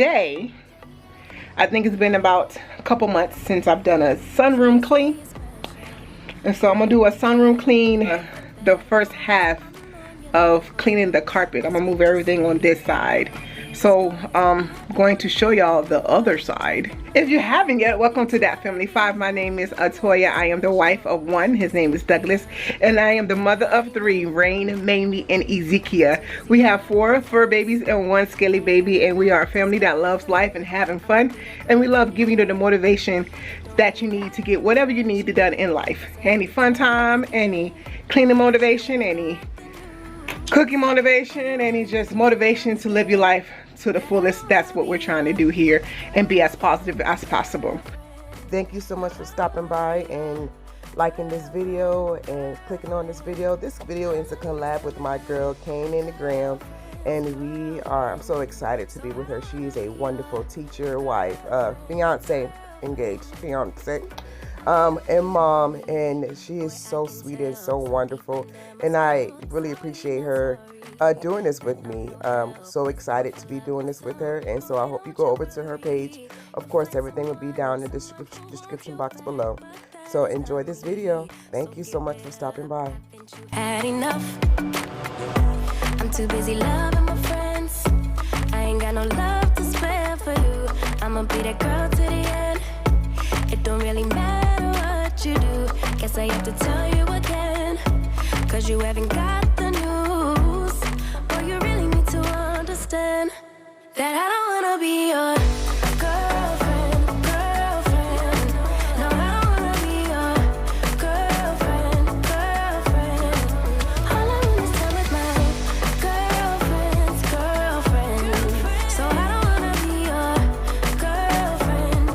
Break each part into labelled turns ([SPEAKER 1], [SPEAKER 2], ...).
[SPEAKER 1] today, I think it's been about a couple months since I've done a sunroom clean. And so I'm gonna do a sunroom clean, the first half of cleaning the carpet. I'm gonna move everything on this side. So I'm going to show y'all the other side. If you haven't yet, welcome to DAT Family 5. My name is Atoya. I am the wife of one. His name is Douglas. And I am the mother of 3, Rayne, Mamie, and Ezekia. We have 4 fur babies and 1 scaly baby. And we are a family that loves life and having fun. And we love giving you the motivation that you need to get whatever you need done in life. Any fun time, any cleaning motivation, any cooking motivation, any just motivation to live your life to the fullest. That's what we're trying to do here and be as positive as possible. Thank you so much for stopping by and liking this video and clicking on this video. This video is a collab with my girl Kay Cain in the ground, and I'm so excited to be with her. She is a wonderful teacher, wife, fiance, engaged, fiance, and mom, and she is so sweet and so wonderful, and I really appreciate her doing this with me. So excited to be doing this with her, and so I hope you go over to her page. Of course, everything will be down in the description box below. So enjoy this video. Thank you so much for stopping by.
[SPEAKER 2] Had enough. I'm too busy loving my friends. I ain't got no love to spare for you. I'ma be that girl to the end. It don't really matter what you do. Guess I have to tell you again, 'cause you haven't got the news. Boy, you really need to understand that I don't wanna be your girlfriend. No, I don't wanna be your girlfriend. All I want is time with my girlfriend. So I don't wanna be your girlfriend.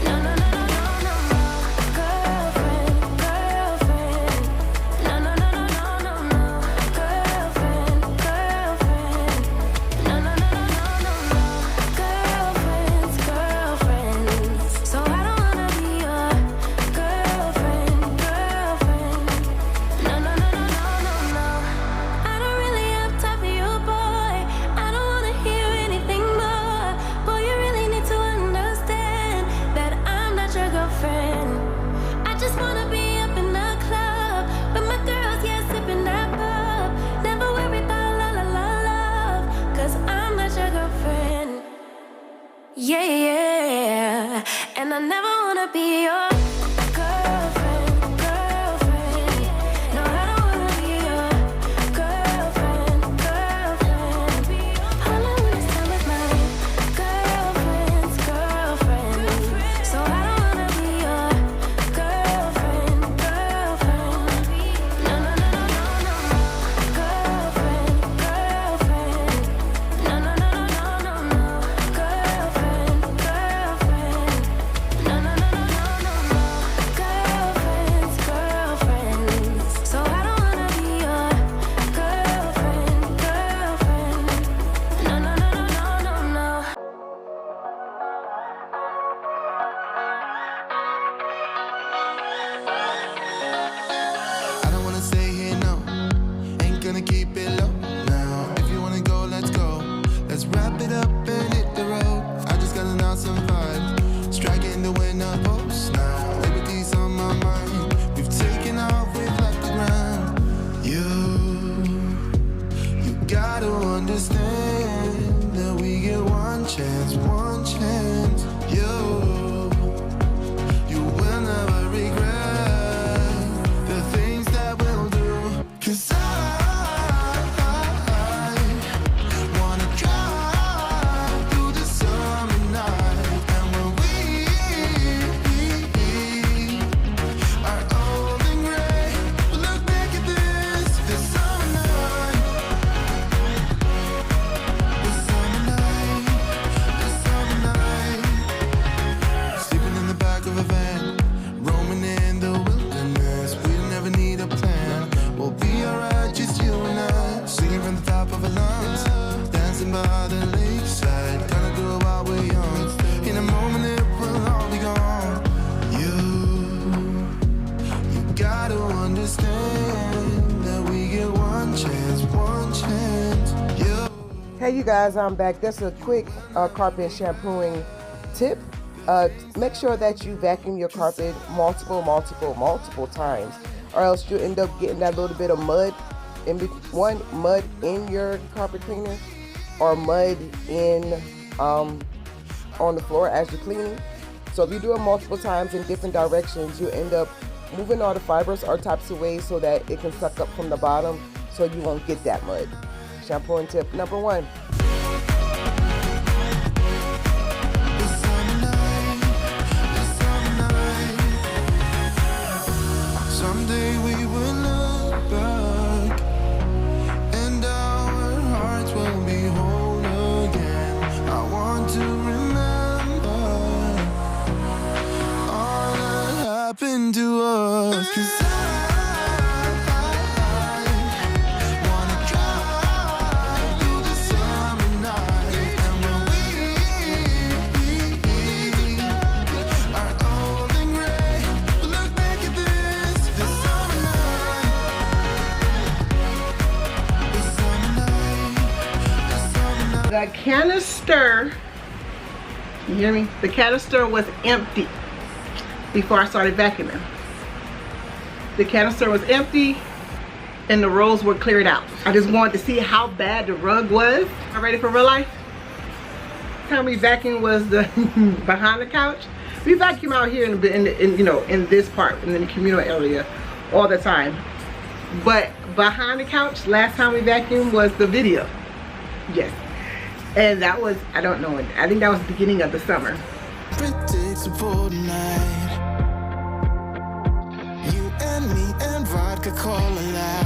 [SPEAKER 2] No, no, no, no, no, no, girlfriend. No, no, no, no, no, no, no, girlfriend. No, no, no, no, no, no, no, girlfriends. So I don't wanna be your girlfriend. No, no, no, no, no, no, no. I don't really have time for you, boy. I don't wanna hear anything more. Boy, you really need to understand that I'm not your girlfriend. I just wanna be up in the club with my girls, yeah, sipping that pub. Never worry about la la la love, 'cause I'm not your girlfriend. Yeah, yeah, and I never wanna be your girlfriend. No, I don't wanna be your girlfriend. All I want is time with my girlfriend's girlfriend. So I don't wanna be your girlfriend. No, no, no, no, no, no, no, girlfriend. No, no, no, no, no, no, no, girlfriend. No, no, no, no, no, no, no, girlfriends. So I don't wanna be your girlfriend. No, no, no, no, no, no, no.
[SPEAKER 3] I don't wanna stay here, no. Ain't gonna keep it low now. If you wanna go, let's go. Let's wrap it up and hit the road. I just got an awesome vibe, striking the winner post now. Liberty's on my mind. We've taken off, we've left the ground. You gotta understand that we get one chance. You will never regret the things that we'll do. 'Cause I wanna drive through the summer night. And when we are old and gray, we'll look back at this summer night. This summer night. Sleeping in the back of a van, roaming in the wilderness. We never need a plan. We'll be alright, just you and I. Singing from the top of our lungs, dancing by the lakeside. Gonna do it while we're young. In a moment it will all be gone. You gotta understand that we get one chance.
[SPEAKER 4] Hey you guys, I'm back. That's a quick carpet shampooing tip. Make sure that you vacuum your carpet multiple times, or else you'll end up getting that little bit of mud mud in your carpet cleaner, or mud in on the floor as you're cleaning. So if you do it multiple times in different directions, you end up moving all the fibers or types of ways so that it can suck up from the bottom, so you won't get that mud. Shampooing tip number 1.
[SPEAKER 3] Someday we will look back and our hearts will be whole again. I want to remember all that happened to us, 'cause wanna drive through the summer night, and when we are old and gray, we'll look back at this summer night.
[SPEAKER 1] The canister, you hear me? The canister was empty before I started vacuuming. The canister was empty and the rolls were cleared out. I just wanted to see how bad the rug was. Are ready for real life? Tell me vacuum was the behind the couch. We vacuum out here in this part, in the communal area all the time. But behind the couch, last time we vacuumed was the video. Yes. And that was, I don't know, I think that was the beginning of the summer.
[SPEAKER 3] Predictable night. You and me and vodka Collab.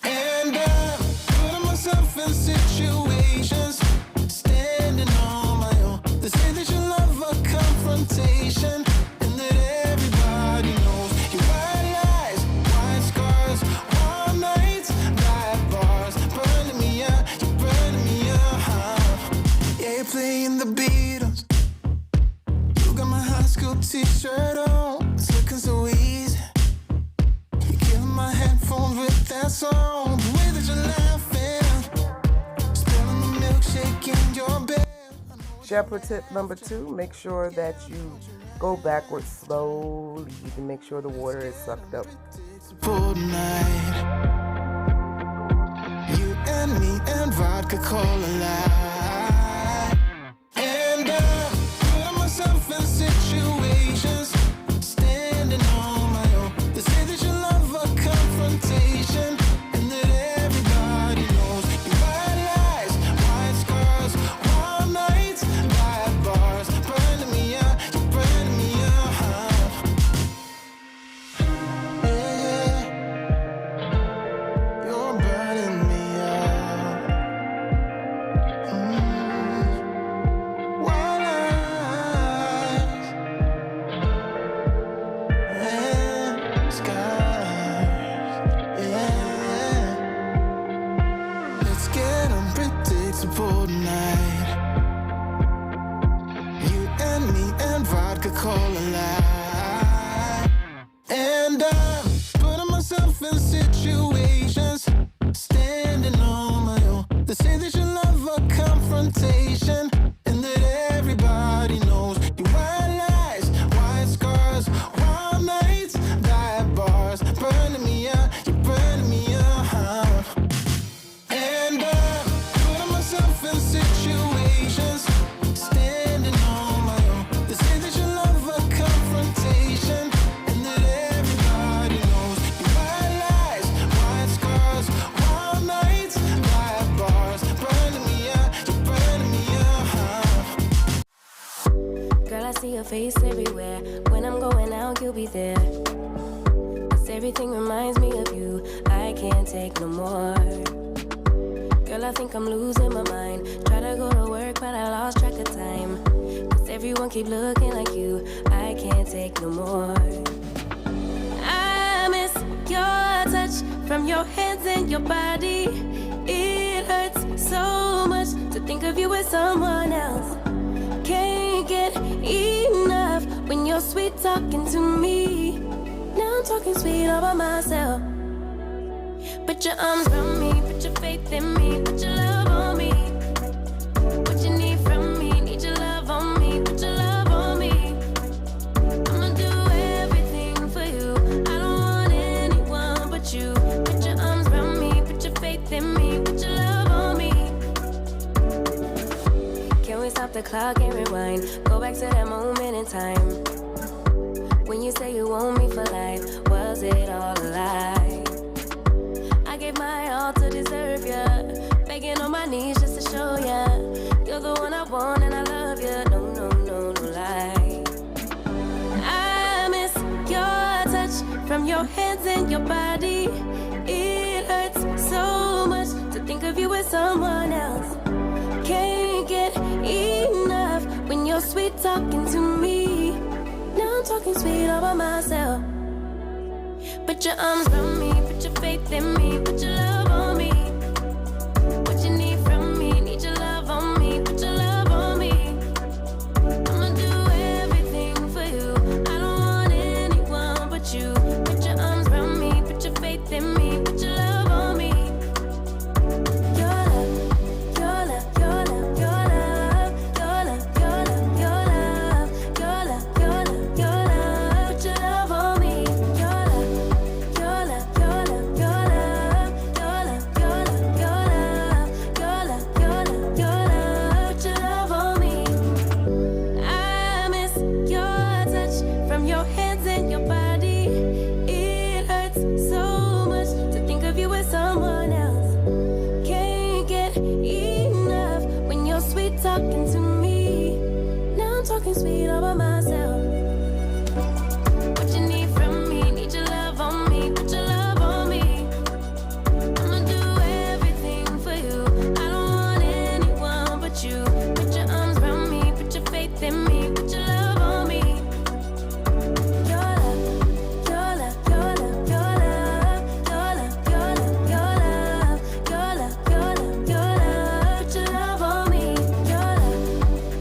[SPEAKER 3] And I'm putting myself in situations, standing on my own. They say that you love a confrontation, and that everybody knows your white lies, white scars, warm nights, black bars, burning me up, you're burning me up. Yeah, you're playing the Beatles. You got my high school t-shirt on, it's looking so easy. You killing my headphones with that song, the way that you're laughing, spilling the milkshake in your bed.
[SPEAKER 4] Shampoo tip number 2, make sure that you go backwards slowly to make sure the water is sucked up.
[SPEAKER 3] Night. You and me and vodka Collab. And I'm putting myself in situations, standing on my own. They say that you love a confrontation, and that everybody knows your white lies, white scars, warm nights, black bars, burning me up, you're burning me up. Yeah, you're burning me up. White eyes and scars, yeah. Let's get unpredictable tonight. You and me and vodka Collab. And I'm putting myself in situations, standing on my own. They say that you love a confrontation, and that everybody knows your white lies, white scars, warm nights, black bars, burning me up, you're burning me up. And I'm putting myself in situations, standing on my own. They say that you love a confrontation, and that everybody knows your white lies, white scars, warm nights, black bars, burning me up, you're burning me up.
[SPEAKER 2] Girl, I see your face everywhere. When I'm going out, you'll be there. 'Cause everything reminds me of you. I can't take no more. Girl, I think I'm losing my mind. Try to go to work, but I lost track of time. 'Cause everyone keep looking like you. I can't take no more. I miss your touch from your hands and your body. It hurts so much to think of you as someone else. Can't get enough when you're sweet talking to me. Now I'm talking sweet all by myself. Put your arms around me. put your faith in me, put your love on me. What you need from me, need your love on me, put your love on me. I'ma do everything for you. I don't want anyone but you. Put your arms around me, put your faith in me, put your love on me. Can we stop the clock and rewind? Go back to that moment in time when you say you want me for life. Was it all a lie? I gave my all to deserve ya, begging on my knees just to show ya you're the one I want and I love ya. No, no, no, no lie. I miss your touch from your hands and your body. It hurts so much to think of you as someone else. Can't get enough when you're sweet talking to me. Now I'm talking sweet all by myself. Put your arms around me, put your faith in me, put your love on me. What you need from me, need your love on me, put your love on me. I'ma do everything for you. I don't want anyone but you. Put your arms around me, put your faith in me, put your love on me. Your love, your love, your love, your love, your love, your love, your love, your love, your love, your love. Put your love on me. Your love, your love, your love, your love, your love, your love, your love, your love, your love, your love. Put your love on me. I miss your touch from your hands and your body. It hurts so much to think of you as someone else. Can't get enough when you're sweet talking to me. Now I'm talking sweet all by myself. What you need from me, need your love on me, put your love on me. I'ma do everything for you. I don't want anyone but you. Put your arms around me, put your faith in me, put your love on me. Your love, your love, your love, your love, your love, your love, your love, your love, your love, your love. Put your love on me. Your love,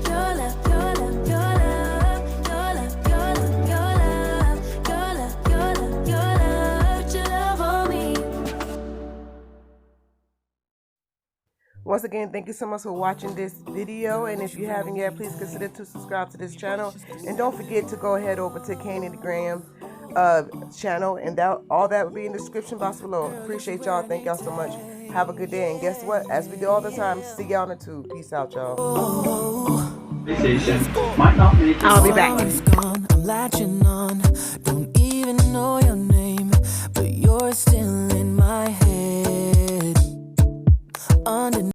[SPEAKER 2] your love, your love, your love, your love, your love, your love, your love, your love, your love. Put your love on me.
[SPEAKER 4] Once again, thank you so much for watching this video, and if you haven't yet, please consider to subscribe to this channel, and don't forget to go ahead over to Kay and the Gram channel, and all that will be in the description box below. Appreciate y'all. Thank y'all so much. Have a good day, and guess what? As we do all the time, see y'all in the tube. Peace out, y'all.
[SPEAKER 1] I'll be back.
[SPEAKER 5] I'm latching on. Don't even know your name, but you're still in my head. Underneath